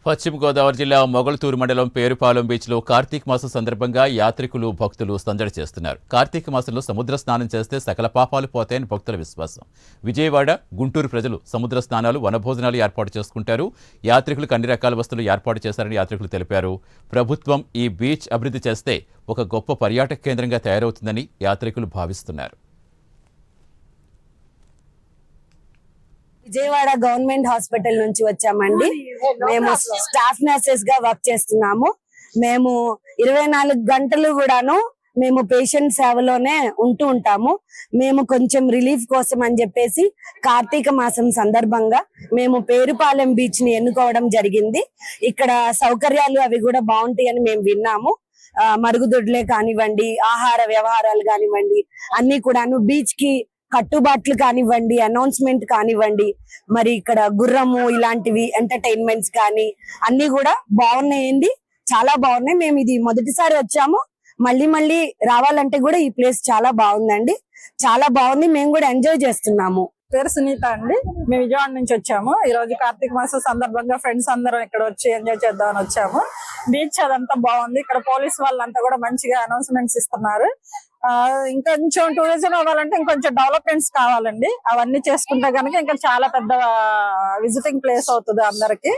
పశ్చిమ గోదావరి జిల్లా మొగల్తూరు మండలం పేరుపాలెం బీచ్లో కార్తీక మాసం సందర్భంగా యాత్రికులు భక్తులు సందడి చేస్తున్నారు. కార్తీక మాసంలో సముద్ర స్నానం చేస్తే సకల పాపాలు పోతాయని భక్తుల విశ్వాసం. విజయవాడ, గుంటూరు ప్రజలు సముద్ర స్నానాలు, వనభోజనాలు ఏర్పాటు చేసుకుంటారు. యాత్రికులకు అన్ని రకాల వస్తువులు ఏర్పాటు చేశారని యాత్రికులు తెలిపారు. ప్రభుత్వం ఈ బీచ్ అభివృద్ధి చేస్తే ఒక గొప్ప పర్యాటక కేంద్రంగా తయారవుతుందని యాత్రికులు భావిస్తున్నారు. విజయవాడ గవర్నమెంట్ హాస్పిటల్ నుంచి వచ్చామండి. మేము స్టాఫ్ నర్సెస్ గా వర్క్ చేస్తున్నాము. మేము 24 గంటలు కూడాను మేము పేషెంట్ సేవలోనే ఉంటూ ఉంటాము. మేము కొంచెం రిలీఫ్ కోసం అని చెప్పేసి కార్తీక మాసం సందర్భంగా మేము పేరుపాలెం బీచ్ ని ఎన్నుకోవడం జరిగింది. ఇక్కడ సౌకర్యాలు అవి కూడా బాగుంటాయని మేము విన్నాము. మరుగుదొడ్లే కానివ్వండి, ఆహార వ్యవహారాలు కానివ్వండి, అన్ని కూడాను బీచ్ కి కట్టుబాట్లు కానివ్వండి, అనౌన్స్మెంట్ కానివ్వండి, మరి ఇక్కడ గుర్రము ఇలాంటివి ఎంటర్టైన్మెంట్స్ కానీ అన్ని కూడా బాగున్నాయండి. చాలా బాగున్నాయి. మేము ఇది మొదటిసారి వచ్చాము. మళ్ళీ రావాలంటే కూడా ఈ ప్లేస్ చాలా బాగుందండి. చాలా బాగుంది. మేము కూడా ఎంజాయ్ చేస్తున్నాము. పేరు సునీత అండి. మేము విజయవాడ నుంచి వచ్చాము. ఈ రోజు కార్తీక మాసం సందర్భంగా ఫ్రెండ్స్ అందరం ఇక్కడ వచ్చి ఎంజాయ్ చేద్దామని వచ్చాము. బీచ్ అదంతా బాగుంది. ఇక్కడ పోలీస్ వాళ్ళంతా కూడా మంచిగా అనౌన్స్మెంట్స్ ఇస్తున్నారు. ఇంకొంచెం టూరిజం అవ్వాలంటే ఇంకొంచెం డెవలప్మెంట్స్ కావాలండి. అవన్నీ చేసుకుంటే కనుక ఇంకా చాలా పెద్ద విజిటింగ్ ప్లేస్ అవుతుంది అందరికి.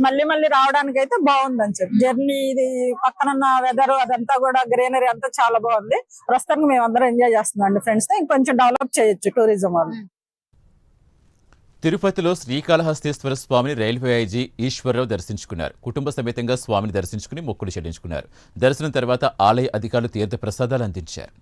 మళ్ళీ రావడానికి అయితే బాగుందని చెప్పి జర్నీ, ఇది పక్కన వెదర్ అదంతా కూడా గ్రీనరీ అంతా చాలా బాగుంది. ప్రస్తుతానికి మేము అందరం ఎంజాయ్ చేస్తున్నాం అండి ఫ్రెండ్స్ తో. ఇంకొంచెం డెవలప్ చేయొచ్చు టూరిజం వాళ్ళు. తిరుపతిలో శ్రీకాళహస్తీశ్వర స్వామిని రైల్వే ఐజీ ఈశ్వరరావు దర్శించుకున్నారు. కుటుంబ సమేతంగా స్వామిని దర్శించుకుని మొక్కులు చెల్లించుకున్నారు. దర్శనం తర్వాత ఆలయ అధికారులు తీర్థ ప్రసాదాలు అందించారు.